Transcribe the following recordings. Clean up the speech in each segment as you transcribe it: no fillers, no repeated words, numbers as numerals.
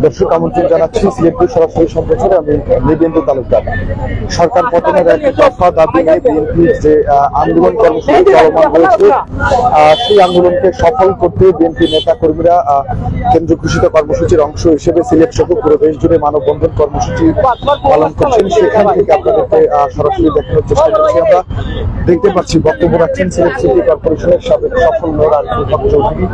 দর্শক আমন্ত্রণ জানাচ্ছি সিলেটপুর সরাসরি সম্প্রচারে। আমি নিবেন্দু তালুকদার। সরকার পতনের এক দফা দাবি নিয়ে বিএনপির যে আন্দোলন কর্মসূচি চলমান রয়েছে, সেই আন্দোলনকে সফল করতে বিএনপি নেতা কর্মীরা কেন্দ্র ঘোষিত কর্মসূচির অংশ হিসেবে সিলেট সহ পুরো দেশ জুড়ে মানববন্ধন কর্মসূচি পালন করছেন। সেখান থেকে আপনাদেরকে সরাসরি দেখানোর চেষ্টা করছি। আমরা দেখতে পাচ্ছি বক্তব্য রাখছেন সিলেট সিটি কর্পোরেশনের সাবেক সফল মেয়র আরিফুল হক চৌধুরী।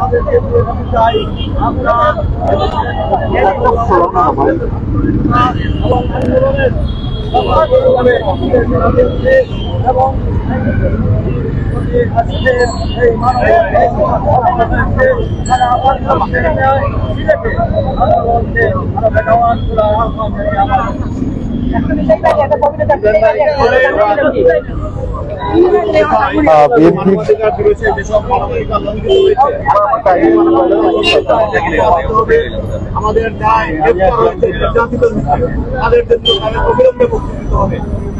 আমাদের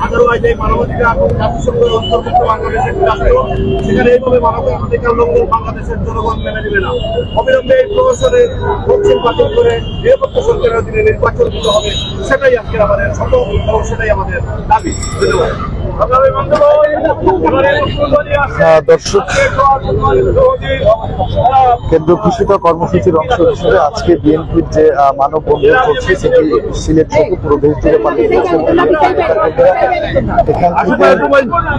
আদারওয়াইজ এই মানবাধিকার জাতিসংঘের অন্তর্ভুক্ত বাংলাদেশের রাষ্ট্র, সেখানে এইভাবে মানবাধিকার লঙ্ঘন বাংলাদেশের জনগণ মেনে নেবে না। অবিলম্বে এই প্রহসনের দক্ষিণ বাতিল করে নিরাপত্তা সরকারের অধীনে নির্বাচন দিতে হবে, সেটাই আজকে আমাদের শপথ এবং সেটাই আমাদের দাবি। দর্শক, কেন্দ্র ঘোষিত কর্মসূচির অংশ হিসেবে আজকে বিএনপির যে মানববন্ধন চলছে সেটি সিলেট থেকে পুরো দেশ জুড়ে পালিয়ে দিয়েছেন। এখান থেকে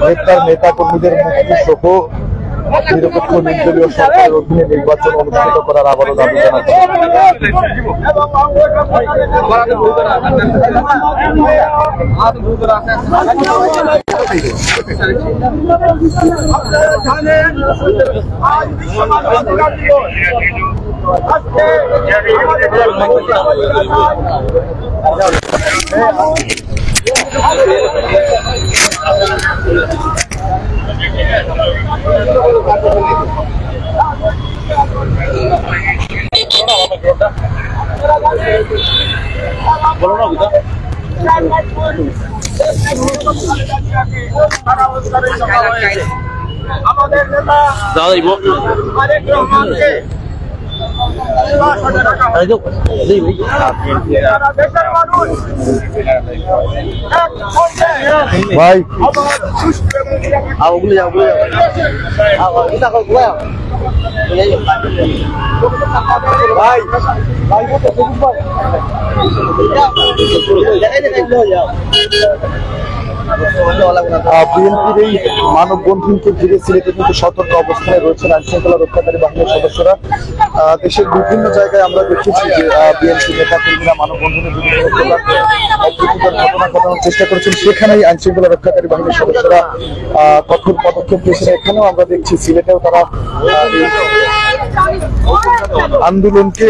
গ্রেপ্তার নেতা কর্মীদের মুক্তি সহ নিরপেক্ষ নির্দলীয় সরকারের অধীনে নির্বাচন অনুষ্ঠিত করার আবারও দাবি জানাচ্ছে। আমাদের নেতা তারেক রহমানকে ভাই বিএনপির এই মানববন্ধনকে ঘিরে সিলেটে কিন্তু সতর্ক অবস্থানে রয়েছেন আইন শৃঙ্খলা রক্ষাকারী বাহিনীর সদস্যরা। দেশের বিভিন্ন জায়গায় আমরা দেখেছি যে বিএনপি নেতা কর্মীরা মানববন্ধনে বিভিন্ন অপ্রীতিকর ঘটনা ঘটানোর চেষ্টা করেছেন, সেখানেই আইন শৃঙ্খলা রক্ষাকারী বাহিনীর সদস্যরা কঠোর পদক্ষেপ নিয়েছেন। এখানেও আমরা দেখছি সিলেটেও তারা আন্দোলনকে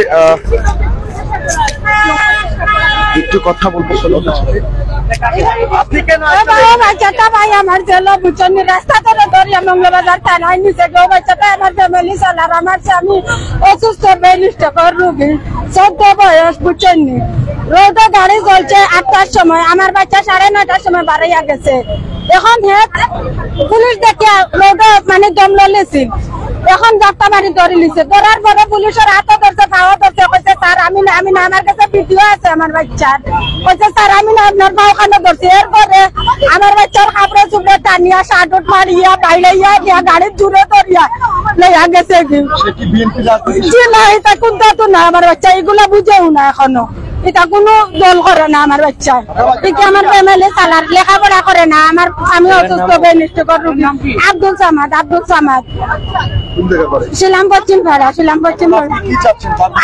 একটু কথা বলতে বাচ্চাটা ভাই আমার ছেলে বুঝছেন রাস্তা ধরে ধরিয়া মঙ্গলবাজার থানায় নিচে গো বাচ্চাটা আমার ফ্যামিলি চালার আমার স্বামী অসুস্থ বেলিস্টকর রুগী 14 বয়স বুঝছেন রোদে গাড়ি চলছে 8টার সময়, আমার বাচ্চা 9:30টার সময় বাড়াইয়া গেছে। এখন পুলিশ দেখে রোদে মানে দম লেছিল, এখন যাত্রা মারি ধরে লিছে, ধরার পরে পুলিশের হাতও ধরছে পাও ধরছে, কইছে স্যার আমি না আমার কাছে ভিডিও আছে আমার বাচ্চার, কইছে স্যার আমি না আপনার পাও খানে ধরছি। এরপরে আমার বাচ্চার কাপড়ে চুপড়ে টানিয়া শার্ট মারিয়া বাইলাইয়া নিয়া গাড়ির জুড়ে ধরিয়া লইয়া গেছে। কি না এটা কোনটা তো না, আমার বাচ্চা এগুলা বুঝেও না এখনো, এটা কোনো দল করে না আমার বাচ্চা, এটা আমার ফ্যামিলি চালার লেখাপড়া করে না, আমার আমি অসুস্থ বেনিষ্ঠকর রোগী। আব্দুল সামাদ শিলাম পশ্চিম পাড়া।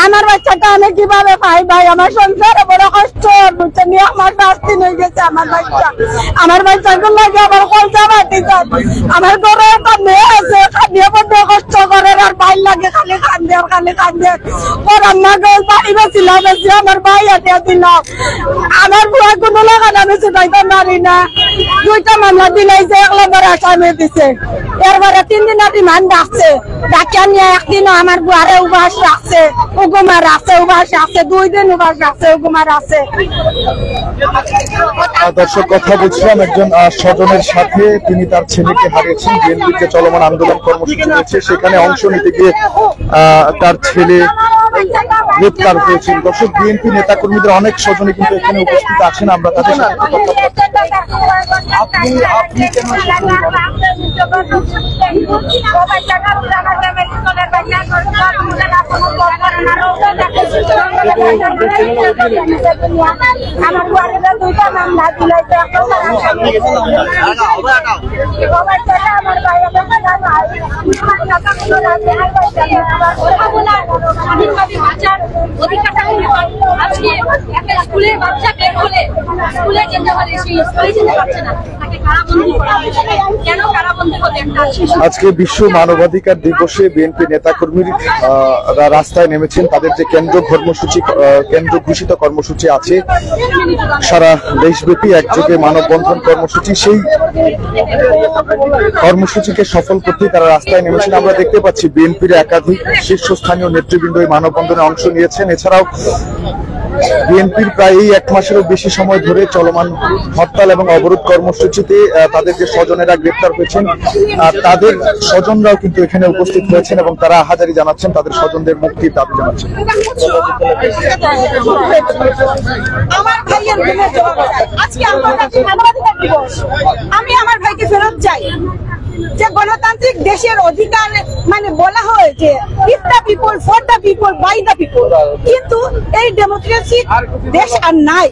আমার বাচ্চাটা আমি কিভাবে পাই ভাই, আমার সংসারে বড় কষ্ট বুঝছেন, আমার 5 দিন হয়ে গেছে আমার বাচ্চাগুলো লাগে আমার খরচা বাটি যায়। আমার ঘরে একটা মেয়ে আছে, খাদ্য বড্ড কষ্ট করে, আর ভাই লাগে খালি কান্দে ওর আম্মাকে বাড়ি বেছিলাম, আমার ভাই হাতে দিলাম, আমার বুয়া কোনো লাগান আমি ছুটাইতে পারি না। 2টা মামলা দিলাইছে, 1 নম্বর আসামি দিছে। এরপরে 3 দিন রিমান্ড ডাকছে, ডাকিয়া নিয়ে একদিনও আমার বুয়ারে উবাস রাখছে, উগুমা রাখছে, 2 দিন উবাস রাখছে, উগুমা রাখছে। দর্শক, কথা বলছিলাম একজন স্বজনের সাথে, তিনি তার ছেলেকে হারিয়েছেন। বিএনপির যে চলমান আন্দোলন কর্মসূচি রয়েছে সেখানে অংশ নিতে গিয়ে তার ছেলে গ্রেপ্তার হয়েছেন। দর্শক, বিএনপি নেতা কর্মীদের অনেক স্বজনই কিন্তু এখানে উপস্থিত আছেন, আমরা তাদের সাথে আজকে বিশ্ব মানবাধিকার দিবসে বিএনপি নেতাকর্মীরা রাস্তায় নেমেছেন। তাদের যে কেন্দ্র ঘোষিত কর্মসূচি আছে সারা দেশব্যাপী একযোগে মানববন্ধন কর্মসূচি, সেই কর্মসূচিকে সফল করতে তারা রাস্তায় নেমেছেন। আমরা দেখতে পাচ্ছি বিএনপির একাধিক শীর্ষস্থানীয় নেতৃবৃন্দ এই মানববন্ধনে অংশ নিয়েছেন। এছাড়াও বিএনপির প্রায় এই 1 মাসেরও বেশি সময় ধরে চলমান হরতাল এবং অবরোধ কর্মসূচিতে তাদের যে স্বজনেরা গ্রেপ্তার হয়েছেন তাদের স্বজনরাও কিন্তু এখানে উপস্থিত হয়েছেন এবং তারা আহাজারি জানাচ্ছেন, তাদের স্বজনদের মুক্তির দাবি জানাচ্ছেন। আমার ভাইয়ের আজকে মানবাধিকার দিবস, আমি আমার ভাইকে ফেরত চাই। যে গণতান্ত্রিক দেশের অধিকার মানে বলা হয় যে if the people, for the people, by the people, কিন্তু এই ডেমোক্রেসি দেশ আর নাই।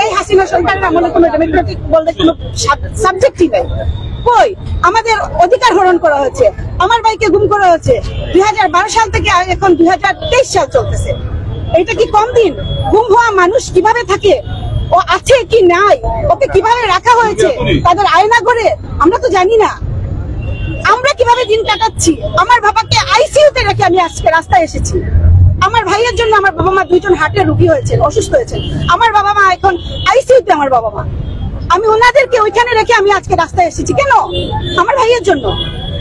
এই হাসিনা সরকারের আমলে কোনো ডেমোক্রেটিক বলতে কোনো সাবজেক্টই নেই। কই আমাদের অধিকার হরণ করা হয়েছে, আমার ভাইকে গুম করা হয়েছে 2012 সাল থেকে এখন 2023 সাল চলতেছে। এটা কি কম দিন? গুম হওয়া মানুষ কিভাবে থাকে, ও আছে কি নাই, ওকে কিভাবে রাখা হয়েছে তাদের আয়না করে আমরা তো জানি না। আমরা কিভাবে দিন কাটাচ্ছি? আমার বাবাকে আইসিইউতে রেখে আমি আজকে রাস্তায় এসেছি। আমার ভাইয়ের জন্য আমার বাবা মা 2জন হার্টের রোগী হয়েছেন, অসুস্থ হয়েছেন। আমার বাবা মা এখন আইসিইউতে। আমার বাবা মা, আমি ওনাদেরকে ওইখানে রেখে আমি আজকে রাস্তায় এসেছি। কেন? আমার ভাইয়ের জন্য।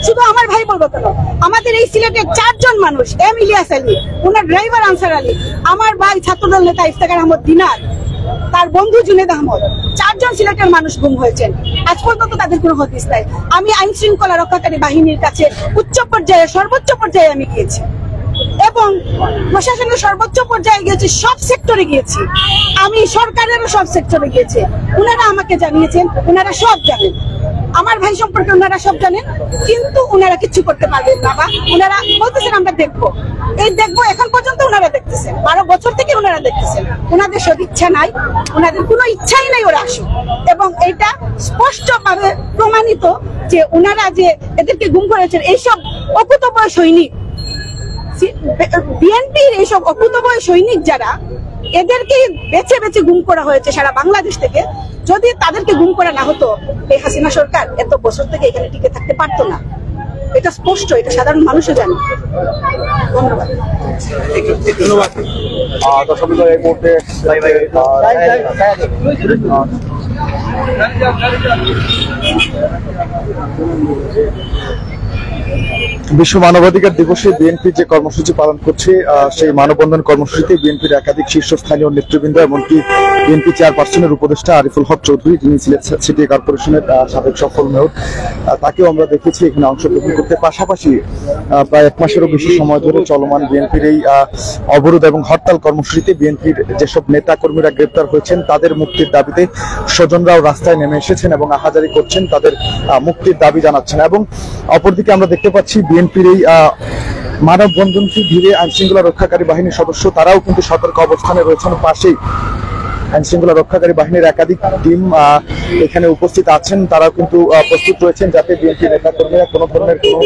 শুধু আমার ভাই বলবো কেন, আমাদের এই সিলেটের 4 জন মানুষ, এম ইলিয়াস আলী, ওনার ড্রাইভার আনসার আলী, আমার ভাই ছাত্রদল নেতা ইফতেখার আহমদ দিনার, তার বন্ধু জুনেদ আহমদ, 4 জন সিলেটের মানুষ গুম হয়েছেন। আজ পর্যন্ত তাদের কোনো হদিস নাই। আমি আইন শৃঙ্খলা রক্ষাকারী বাহিনীর কাছে উচ্চ পর্যায়ে, সর্বোচ্চ পর্যায়ে আমি গিয়েছি এবং প্রশাসনের সর্বোচ্চ পর্যায়ে গিয়েছি, সব সেক্টরে গিয়েছি, আমি সরকারেরও সব সেক্টরে গিয়েছি। ওনারা আমাকে জানিয়েছেন, ওনারা সব জানেন, আমার ভাই সম্পর্কে ওনারা সব জানেন, কিন্তু ওনারা কিছু করতে পারবেন বাবা। ওনারা বলতেছেন আমরা দেখবো, এই দেখবো। এখন পর্যন্ত ওনারা দেখতেছেন, 12 বছর থেকে ওনারা দেখতেছেন। ওনাদের সদিচ্ছা নাই, ওনাদের কোনো ইচ্ছাই নাই ওরা আসুক। এবং এটা স্পষ্টভাবে প্রমাণিত যে ওনারা যে এদেরকে গুম করেছেন, এইসব অকুতোভয় সৈনিক, বিএনপির এইসব অকুতোভয় সৈনিক যারা, এদেরকে বেছে বেছে গুম করা হয়েছে সারা বাংলাদেশ থেকে। যদি তাদেরকে গুম করা না হতো, এই হাসিনা সরকার এত বছর থেকে এখানে টিকে থাকতে পারতো না। এটা স্পষ্ট, এটা সাধারণ মানুষও জানে। ধন্যবাদ। এই মুহূর্তে বিশ্ব মানবাধিকার দিবসে বিএনপি যে কর্মসূচি পালন করছে সেই মানববন্ধন কর্মসূচিতে বিএনপির একাধিক শীর্ষস্থানীয় নেতৃবৃন্দ এমনকি বিএনপি চেয়ারপারসনের উপদেষ্টা আরিফুল হক চৌধুরী, যিনি সিলেট সিটি কর্পোরেশনের সাবেক সফল মেয়র, তাকেও আমরা দেখেছি এখানে অংশগ্রহণ করতে। পাশাপাশি প্রায় 1 মাসেরও বেশি সময় ধরে চলমান বিএনপির এই অবরোধ এবং হরতাল কর্মসূচিতে বিএনপির যেসব নেতা কর্মীরা গ্রেপ্তার হয়েছেন তাদের মুক্তির দাবিতে স্বজনরাও রাস্তায় নেমে এসেছেন এবং আহাজারি করছেন, তাদের মুক্তির দাবি জানাচ্ছেন। এবং অপরদিকে আমরা দেখতে পাচ্ছি বিএনপির এই মানববন্ধনকে ঘিরে আইনশৃঙ্খলা রক্ষাকারী বাহিনীর সদস্য তারাও কিন্তু সতর্ক অবস্থানে রয়েছেন। পাশেই আইনশৃঙ্খলা রক্ষাকারী বাহিনীর একাধিক টিম এখানে উপস্থিত আছেন, তারাও কিন্তু প্রস্তুত রয়েছেন যাতে বিএনপি নেতা কর্মীরা কোনো ধরনের কোনো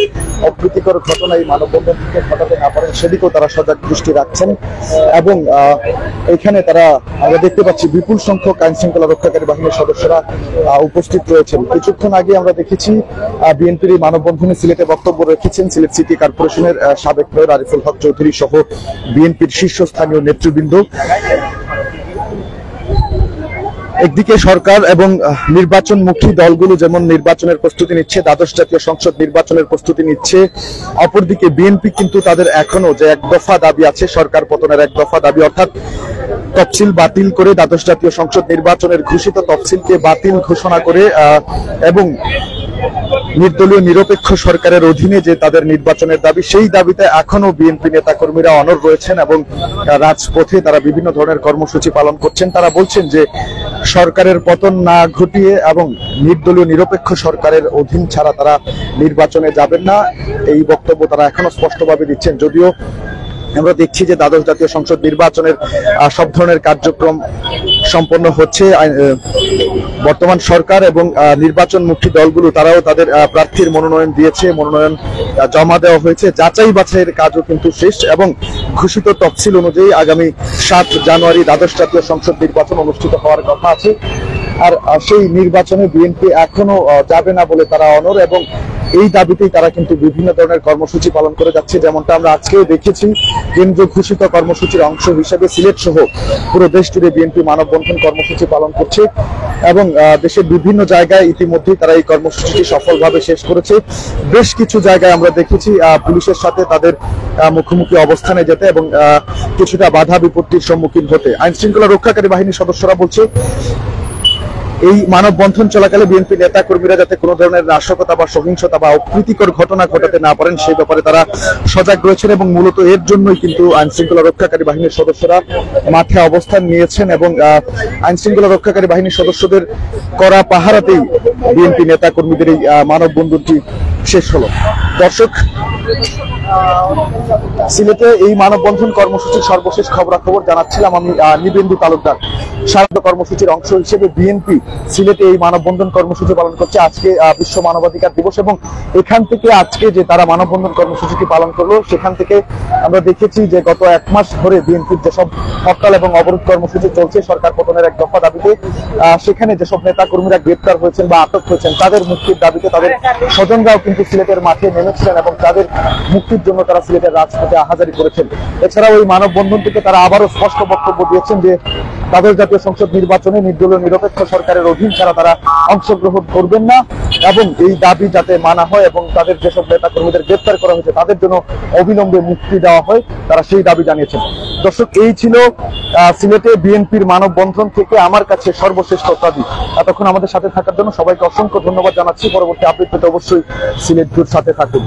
অপ্রীতিকর ঘটনা এই মানববন্ধন থেকে ঘটাতে না পারেন সেদিকেও তারা সজাগ দৃষ্টি রাখছেন। এবং এখানে তারা আমরা দেখতে পাচ্ছি বিপুল সংখ্যক আইনশৃঙ্খলা রক্ষাকারী বাহিনীর সদস্যরা উপস্থিত রয়েছেন। কিছুক্ষণ আগে আমরা দেখেছি বিএনপির এই মানববন্ধনে সিলেটে বক্তব্য রেখেছেন সিলেট সিটি কর্পোরেশনের সাবেক মেয়র আরিফুল হক চৌধুরী সহ বিএনপির শীর্ষস্থানীয় নেতৃবৃন্দ। একদিকে সরকার এবং নির্বাচনমুখী দলগুলো যেমন নির্বাচনের প্রস্তুতি নিচ্ছে, দ্বাদশ জাতীয় সংসদ নির্বাচনের প্রস্তুতি নিচ্ছে, অপরদিকে বিএনপি কিন্তু তাদের এখনো যে 1 দফা দাবি আছে, সরকার পতনের 1 দফা দাবি, অর্থাৎ তফসিল বাতিল করে দ্বাদশ জাতীয় সংসদ নির্বাচনের ঘোষিত তফসিলকে বাতিল ঘোষণা করে এবং নির্দলীয় নিরপেক্ষ সরকারের অধীনে যে তাদের নির্বাচনের দাবি, সেই দাবিতে এখনো বিএনপি নেতা কর্মীরা অনড় রয়েছেন এবং রাজপথে তারা বিভিন্ন ধরনের কর্মসূচি পালন করছেন। তারা বলছেন যে সরকারের পতন না ঘটিয়ে এবং নির্দলীয় নিরপেক্ষ সরকারের অধীন ছাড়া তারা নির্বাচনে যাবেন না, এই বক্তব্য তারা এখনো স্পষ্টভাবে দিচ্ছেন। যদিও আমরা দেখছি যে দ্বাদশ জাতীয় সংসদ নির্বাচনের সব ধরনের কার্যক্রম সম্পন্ন হচ্ছে। বর্তমান সরকার এবং নির্বাচনমুখী দলগুলো তারাও তাদের প্রার্থীর মনোনয়ন দিয়েছে, মনোনয়ন জমা দেওয়া হয়েছে, যাচাই বাছাইয়ের কাজও কিন্তু শেষ এবং ঘোষিত তফসিল অনুযায়ী আগামী 7 জানুয়ারি দ্বাদশ জাতীয় সংসদ নির্বাচন অনুষ্ঠিত হওয়ার কথা আছে। আর সেই নির্বাচনে বিএনপি এখনো যাবে না বলে তারা অনড় এবং এই দাবিতেই তারা কিন্তু বিভিন্ন ধরনের কর্মসূচি পালন করে যাচ্ছে। যেমনটা আমরা আজকেও দেখেছি, কেন্দ্র ঘোষিত কর্মসূচির অংশ হিসেবে সিলেট সহ পুরো দেশ জুড়ে বিএনপি মানববন্ধন কর্মসূচি পালন করছে এবং দেশের বিভিন্ন জায়গায় ইতিমধ্যেই তারা এই কর্মসূচিটি সফলভাবে শেষ করেছে। বেশ কিছু জায়গায় আমরা দেখেছি পুলিশের সাথে তাদের মুখোমুখি অবস্থানে যেতে এবং কিছুটা বাধা বিপত্তির সম্মুখীন হতে। আইন শৃঙ্খলা রক্ষাকারী বাহিনীর সদস্যরা বলছে এই মানববন্ধন চলাকালে বিএনপি নেতা কর্মীরা যাতে কোনো ধরনের নাশকতা বা সহিংসতা বা অপ্রীতিকর ঘটনা ঘটাতে না পারেন সেই ব্যাপারে তারা সজাগ রয়েছেন এবং মূলত এর জন্যই কিন্তু আইন শৃঙ্খলা রক্ষাকারী বাহিনীর সদস্যরা মাঠে অবস্থান নিয়েছেন এবং আইন শৃঙ্খলা রক্ষাকারী বাহিনীর সদস্যদের করা পাহারাতেই বিএনপি নেতা কর্মীদের এই মানববন্ধনটি শেষ হলো। দর্শক, সিলেটে এই মানববন্ধন কর্মসূচির সর্বশেষ খবরাখবর জানাচ্ছিলাম আমি, নিবেন্দু তালুকদার। সারদ কর্মসূচির অংশ হিসেবে বিএনপি সিলেটে এই মানববন্ধন কর্মসূচি পালন করছে। আজকে বিশ্ব মানবাধিকার দিবস এবং এখান থেকে আজকে যে তারা মানববন্ধন কর্মসূচিটি পালন করলো সেখান থেকে আমরা দেখেছি যে গত 1 মাস ধরে বিএনপির যেসব হরতাল এবং অবরোধ কর্মসূচি চলছে সরকার পতনের এক দফা দাবিতে, সেখানে যেসব নেতা কর্মীরা গ্রেপ্তার হয়েছেন বা আটক হয়েছেন তাদের মুক্তির দাবিতে তাদের স্বজনরাও কিন্তু সিলেটের মাঠে নেমেছিলেন এবং তাদের মুক্তির জন্য তারা সিলেটের রাজপথে আহাজারি করেছেন। এছাড়াও এই মানববন্ধন থেকে তারা আবারও স্পষ্ট বক্তব্য দিয়েছেন যে দ্বাদশ জাতীয় সংসদ নির্বাচনে নির্দলীয় নিরপেক্ষ সরকারের অধীন ছাড়া তারা অংশগ্রহণ করবেন না এবং এই দাবি যাতে মানা হয় এবং তাদের যেসব নেতা কর্মীদের গ্রেপ্তার করা হয়েছে তাদের জন্য অবিলম্বে মুক্তি দেওয়া হয়, তারা সেই দাবি জানিয়েছেন। দর্শক, এই ছিল সিলেটে বিএনপির মানববন্ধন থেকে আমার কাছে সর্বশেষ তথ্যাদি। এতক্ষণ আমাদের সাথে থাকার জন্য সবাইকে অসংখ্য ধন্যবাদ জানাচ্ছি। পরবর্তী আপডেট পেতে অবশ্যই সিলেট ভিউর সাথে থাকুন।